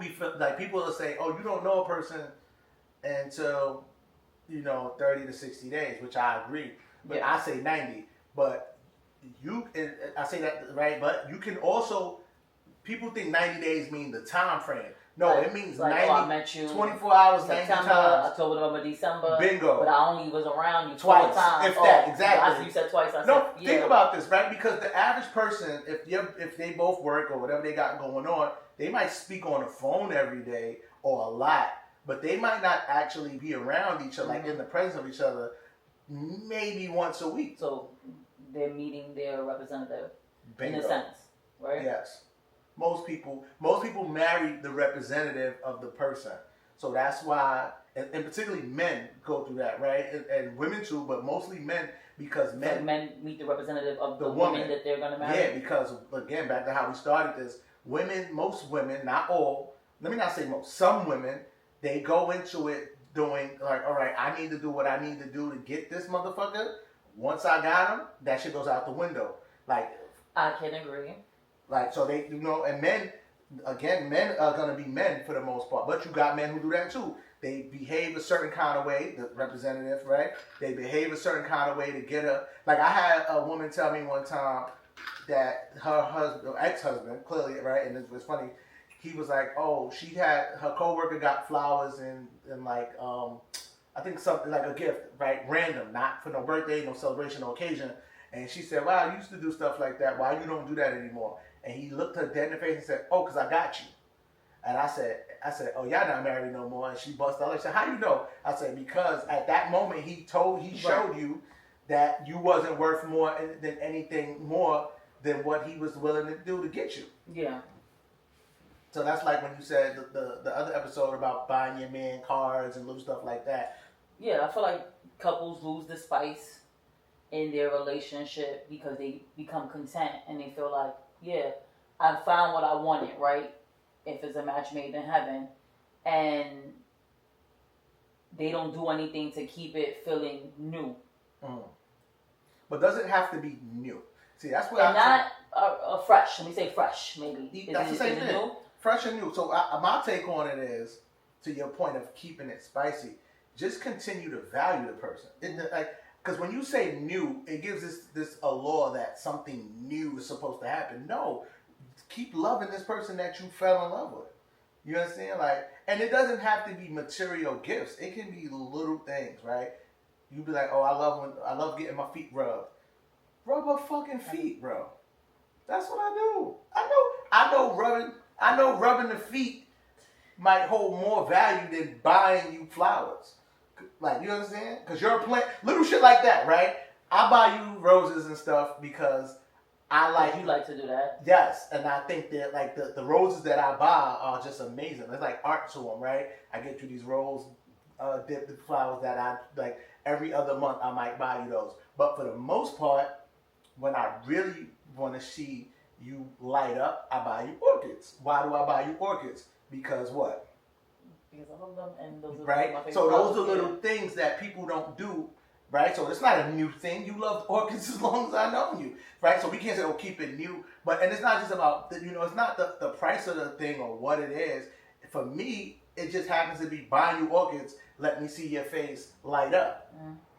we feel like people will say, "Oh, you don't know a person until 30 to 60 days," which I agree. But Yeah. I say 90. But I say that right. But you can also people think 90 days mean the time frame. No, Like, it means like, 90, I met you 24 hours, September, 90 times. October, November, December. Bingo. But I only was around you twice, 4 times. if that, exactly. You said twice. I no, said, yeah. think about this, right? Because the average person, if they both work or whatever they got going on, they might speak on the phone every day or a lot, but they might not actually be around each other, like in the presence of each other, maybe once a week. So they're meeting their representative. Bingo. In a sense, right? Yes. Most people marry the representative of the person. So that's why, and particularly men go through that, right? And women too, but mostly men, because men meet the representative of the woman that they're going to marry. Yeah, because again, back to how we started this, most women, not all, let me not say most, some women, they go into it doing like, all right, I need to do what I need to do to get this motherfucker. Once I got him, that shit goes out the window. Like, I can agree. Like, so they, and men are going to be men for the most part. But you got men who do that too. They behave a certain kind of way, the representative, right? They behave a certain kind of way to get her. Like, I had a woman tell me one time that her ex-husband, clearly, right? And it was funny. He was like, oh, her coworker got flowers and like, I think something like a gift, right? Random, not for no birthday, no celebration, no occasion. And she said, wow, I used to do stuff like that. Why you don't do that anymore? And he looked her dead in the face and said, oh, because I got you. And I said, oh, y'all not married no more. And she busted out. I said, how you know? I said, because at that moment he showed you that you wasn't worth more than anything more than what he was willing to do to get you. Yeah. So that's like when you said the other episode about buying your man cars and little stuff like that. Yeah, I feel like couples lose the spice in their relationship because they become content and they feel like, yeah, I found what I wanted, right? If it's a match made in heaven, and they don't do anything to keep it feeling new. But does it have to be new? See, that's what not fresh. Let me say fresh, maybe. That's the same thing. New? Fresh and new. So my take on it is, to your point of keeping it spicy, just continue to value the person. Because when you say new, it gives this allure that something new is supposed to happen. No, keep loving this person that you fell in love with. You understand? Like, and it doesn't have to be material gifts. It can be little things, right? You be like, oh, I love getting my feet rubbed. Rub her fucking feet, bro. That's what I do. I know rubbing the feet might hold more value than buying you flowers. Like, you understand? Because you're a plant, little shit like that, right? I buy you roses and stuff because I like. You like to do that? Yes, and I think that like the roses that I buy are just amazing. There's like art to them, right? I get you these rose dipped flowers that I like. Every other month I might buy you those. But for the most part, when I really want to see you light up, I buy you orchids. Why do I buy you orchids? Because what? Because I love them, and those are right. My favorite so those are flowers, little things that people don't do, right? So it's not a new thing. You loved orchids as long as I know you, right? So we can't say, oh, keep it new. And it's not just about it's not the price of the thing or what it is. For me, it just happens to be buying you orchids. Let me see your face light up.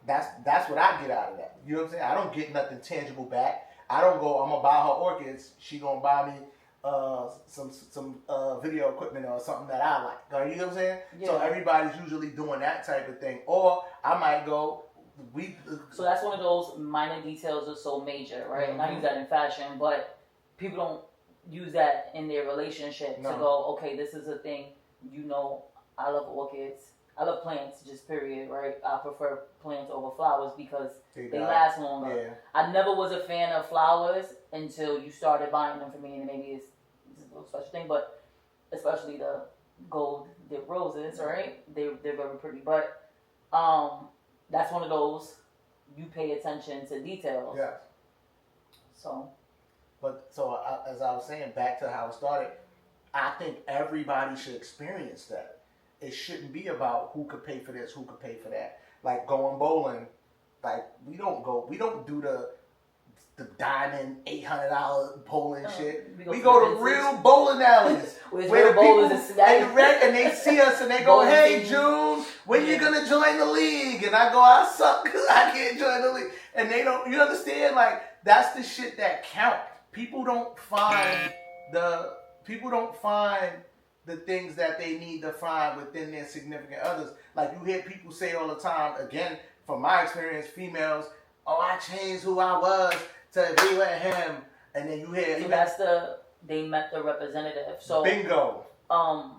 That's what I get out of that. You know what I'm saying? I don't get nothing tangible back. I don't go, I'm gonna buy her orchids. She gonna buy me some video equipment or something that I like. You know what I'm saying? Yeah. So everybody's usually doing that type of thing. Or I might go, So that's one of those minor details that's so major, right? And I use that in fashion, but people don't use that in their relationship to go, okay, this is a thing. I love orchids. I love plants, just period, right? I prefer plants over flowers because they last longer. Yeah. I never was a fan of flowers until you started buying them for me, and maybe it's a little special thing, but especially the gold dip roses, right? They're very pretty, but that's one of those you pay attention to details. Yeah. So as I was saying, back to how it started, I think everybody should experience that. It shouldn't be about who could pay for this, who could pay for that. Like going bowling, like we don't do the the diamond $800 bowling shit. We go to real bowling alleys where the people and they see us and they go, "Hey June, when you gonna join the league?" And I go, "I suck because I can't join the league." And they don't. You understand? Like that's the shit that count. People don't find the things that they need to find within their significant others. Like you hear people say all the time. Again, from my experience, females, "Oh, I changed who I was to be with him," and then you hear. So they met the representative. So bingo. I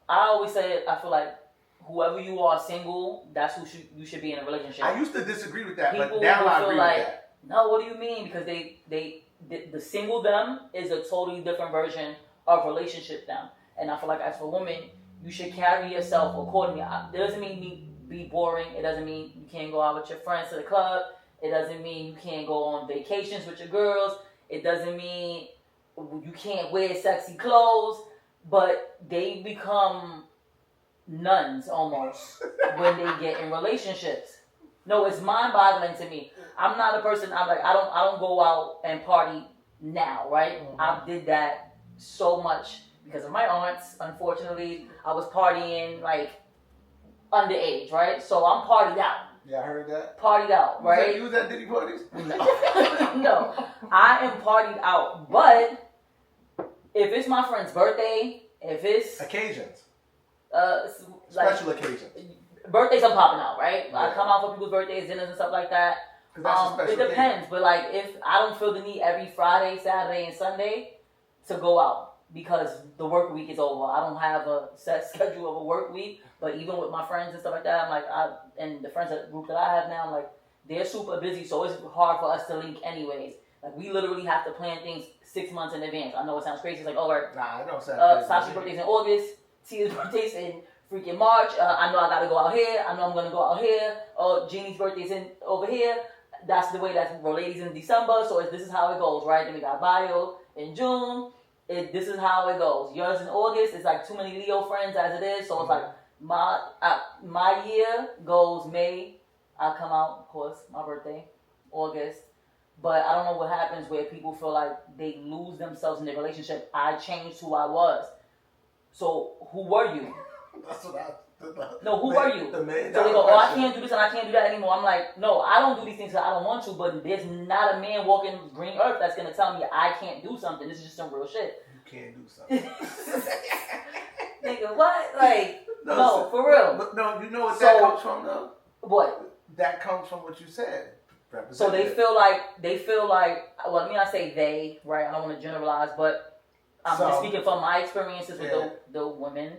always say I feel like whoever you are single, that's who you should be in a relationship. I used to disagree with that, people but now I feel agree like, with that. No, what do you mean? Because the single them is a totally different version of relationship them. And I feel like as a woman, you should carry yourself accordingly. It doesn't mean be boring. It doesn't mean you can't go out with your friends to the club. It doesn't mean you can't go on vacations with your girls. It doesn't mean you can't wear sexy clothes. But they become nuns almost when they get in relationships. No, it's mind-boggling to me. I'm not a person. I don't go out and party now, right? Mm-hmm. I did that so much because of my aunts. Unfortunately, I was partying like underage, right? So I'm partied out. Yeah, I heard that. Partied out, right? You was at Diddy parties? No. No. I am partied out. But if it's my friend's birthday, if it's occasions. Special occasions. Birthdays I'm popping out, right? Yeah. I come out for people's birthdays, dinners and stuff like that. It depends, occasion. But like if I don't feel the need every Friday, Saturday, and Sunday to go out because the work week is over. I don't have a set schedule of a work week, but even with my friends and stuff like that, I'm like, and the friends group that I have now, I'm like, they're super busy, so it's hard for us to link anyways. Like we literally have to plan things 6 months in advance. I know it sounds crazy. It's like, oh, right. Nah, it don't sound crazy. Sasha's birthday's in August. Tia's birthday's in freaking March. I know I gotta go out here. I know I'm gonna go out here. Oh, Jeannie's birthday's in over here. That's the way that for ladies in December. So this is how it goes, right? Then we got bio in June. This is how it goes. Yours in August. It's like too many Leo friends as it is. So it's like my year goes May. I come out, of course, my birthday, August. But I don't know what happens where people feel like they lose themselves in their relationship. I changed who I was. So who were you? That's what I. No, who are you? So they go, oh, I can't do this and I can't do that anymore. I'm like, no, I don't do these things because I don't want to, but there's not a man walking green earth that's going to tell me I can't do something. This is just some real shit. You can't do something. Nigga, what? Like, no, for real. But no, you know what that comes from, though? What? That comes from what you said. So they feel like, well, let me not say they, right? I don't want to generalize, but I'm just speaking from my experiences with the women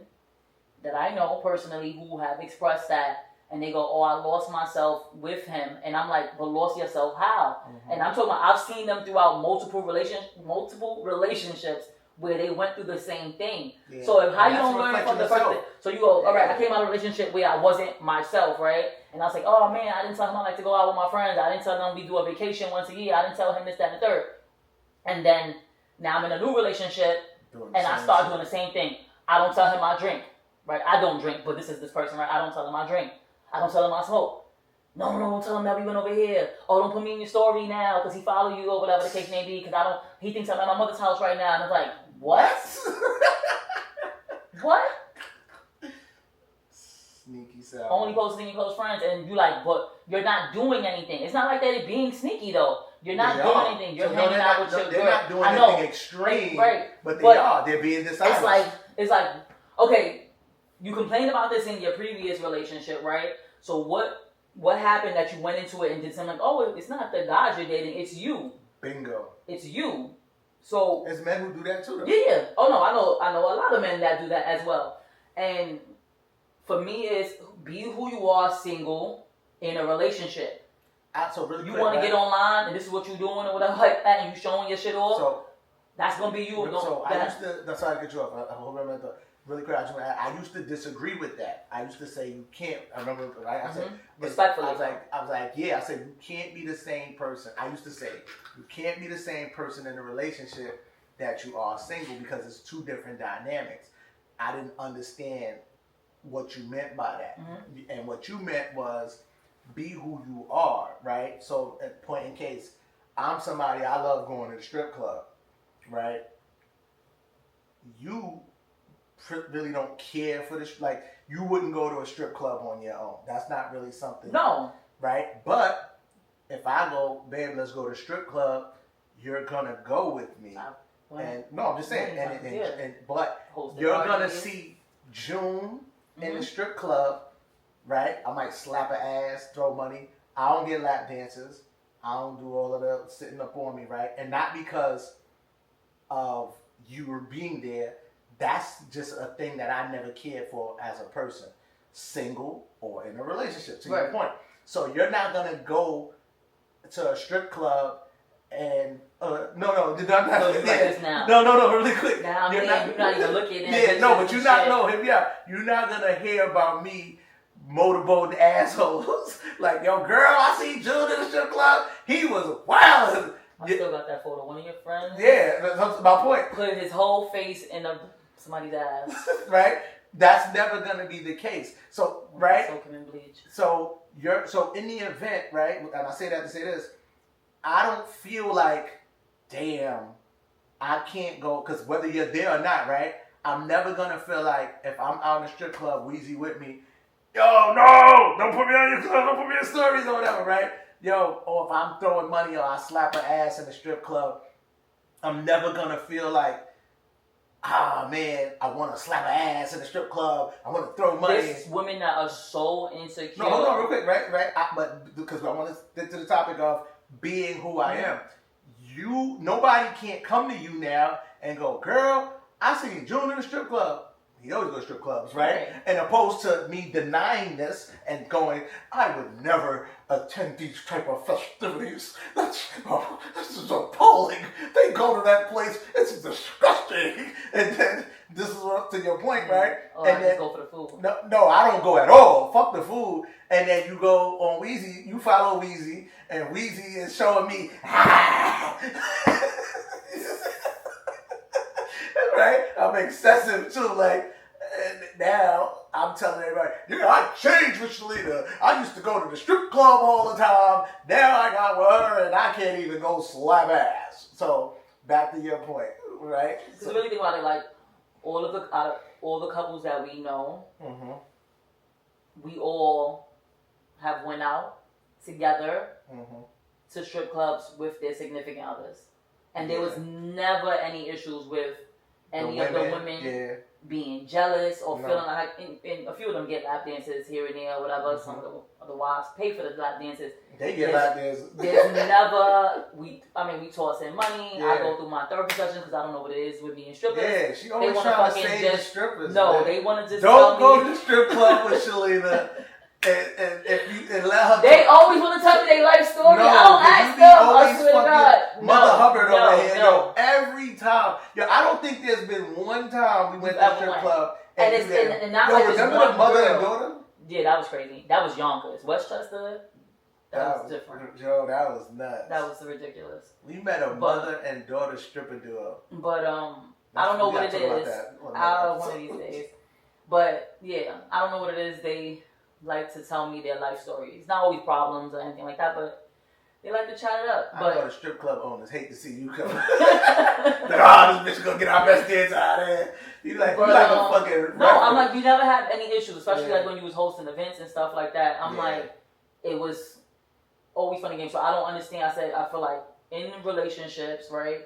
that I know personally who have expressed that, and they go, oh, I lost myself with him. And I'm like, but lost yourself how? Mm-hmm. And I'm talking about, I've seen them throughout multiple relationships where they went through the same thing. Yeah. So how you don't learn from the first thing? So you go, all right, I came out of a relationship where I wasn't myself, right? And I was like, oh man, I didn't tell him I like to go out with my friends. I didn't tell him we do a vacation once a year. I didn't tell him this, that, and the third. And then now I'm in a new relationship and I start doing the same thing. I don't tell him I drink. Right, I don't drink, but this is this person, right? I don't tell him I drink. I don't tell him I smoke. No, don't tell him that we went over here. Oh, don't put me in your story now because he follow you or whatever the case may be because he thinks I'm at my mother's house right now. And I'm like, what? What? Sneaky sound. Only posting your close friends and you like, but you're not doing anything. It's not like they're being sneaky though. You're not doing anything. You're hanging out with your girl. They're not doing anything extreme, right? But they are. They're being dishonest. It's like, okay. You complained about this in your previous relationship, right? So what happened that you went into it and did something like, oh, it's not the guys you're dating, it's you. Bingo. It's you. So there's men who do that too, though. Yeah. Oh no, I know a lot of men that do that as well. And for me, it's be who you are, single in a relationship. So really you want to get online and this is what you're doing or whatever like that, and you showing your shit off. So that's gonna be you. So I used to. That's how I get you off. I hope I remember that. Really quick, I used to disagree with that. I used to say you can't. I remember, right? I said respectfully. I was like, yeah. I said you can't be the same person. I used to say you can't be the same person in a relationship that you are single because it's two different dynamics. I didn't understand what you meant by that, and what you meant was be who you are, right? So, at point in case, I'm somebody, I love going to the strip club, right? You really don't care for this. Like, you wouldn't go to a strip club on your own. That's not really something. No. Right? But if I go, babe, let's go to the strip club, you're going to go with me. And no, I'm just saying. But you're going to see June in the strip club, right? I might slap her ass, throw money. I don't get lap dances. I don't do all of the sitting up on me, right? And not because of you were being there. That's just a thing that I never cared for as a person, single or in a relationship, to your point. So you're not going to go to a strip club and, no, really quick. Now you're not even looking at yeah, no, but you're not, no, hear me out. You're not going to hear about me motorboating assholes. Like, yo, girl, I see Jude in the strip club. He was wild. I still got that photo. One of your friends. Yeah, that's my point. Put his whole face in somebody's ass. Right? That's never gonna be the case. So, right? Soak him in bleach. So in the event, right? And I say that to say this, I don't feel like, damn, I can't go, because whether you're there or not, right? I'm never gonna feel like if I'm out in the strip club, Weezy with me, yo, no, don't put me on your club, don't put me in stories or whatever, right? Yo, or if I'm throwing money or I slap her ass in the strip club, I'm never gonna feel like, man, I want to slap her ass in the strip club. I want to throw money. There's women that are so insecure. No, hold on real quick, right? But because I want to get to the topic of being who I am. Nobody can't come to you now and go, girl, I seen June in the strip club. He always goes to strip clubs, right? And opposed to me denying this and going, I would never attend these type of festivities. This is appalling. They go to that place. It's disgusting. And then this is to your point, right? Oh, and I then, just go for the food. No, I don't go at all. Fuck the food. And then you go on Weezy. You follow Weezy, and Weezy is showing me, right? I'm excessive too, like, and now I'm telling everybody, I changed with Shelina. I used to go to the strip club all the time. Now I got with her and I can't even go slap ass. So back to your point, right? Because really think about it, like all the couples that we know, we all have went out together to strip clubs with their significant others, and there was never any issues with any of the women being jealous or feeling like, and a few of them get lap dances here and there or whatever. Some of the wives pay for the lap dances. They get lap dances. There's never, we toss in money. I go through my therapy session because I don't know what it is with being strippers. Yeah, she always trying to save the strippers. No, man. they want to just don't go to the strip club with Shelina. And let her. They always want to tell me their life story. No, I don't ask them. I swear to God. Mother Hubbard over here. Yo, every time. Yo, I don't think there's been one time we went to the strip club. And not like remember the mother and daughter? Yeah, that was crazy. That was Yonkers. Westchester, that was different. Yo, that was nuts. That was ridiculous. We met a mother and daughter stripper duo. But I don't know what it is. One of these days. But yeah, I don't know what it is. They like to tell me their life stories. Not always problems or anything like that, but they like to chat it up. I know the strip club owners hate to see you come. Like, this bitch gonna get our best dance out of here. You like a fucking. No, I'm like, you never have any issues, especially like when you was hosting events and stuff like that. I'm like, it was always fun and games. So I don't understand. I feel like in relationships, right?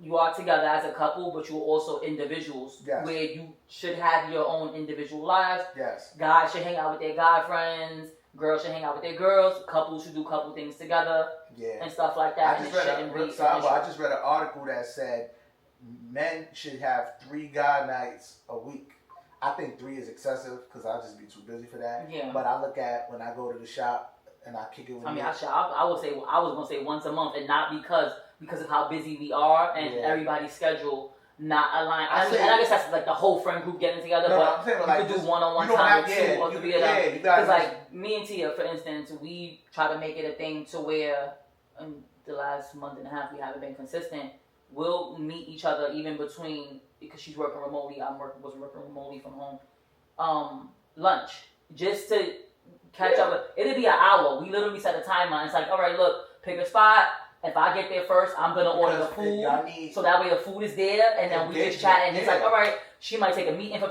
You are together as a couple, but you're also individuals. Yes. Where you should have your own individual lives. Yes. Guys should hang out with their guy friends. Girls should hang out with their girls. Couples should do couple things together. Yeah. And stuff like that. I just read an article that said men should have 3 guy nights a week. I think 3 is excessive because I'll just be too busy for that. Yeah. But I look at when I go to the shop and I kick it with I was gonna say once a month, and not because of how busy we are and everybody's schedule not aligned. And I guess that's like the whole friend group getting together. But you could do one-on-one time with 2 or 3 of them. Because like me and Tia, for instance, we try to make it a thing to where in the last month and a half we haven't been consistent. We'll meet each other even between, because she's working remotely, was working remotely from home. Lunch just to catch up. It'll be an hour. We literally set a timeline. It's like, all right, look. pick a spot. If I get there first, I'm gonna order the Because food. y'all need So that way the food is there, and then we just chat, and it's like, all right, she might take a meeting for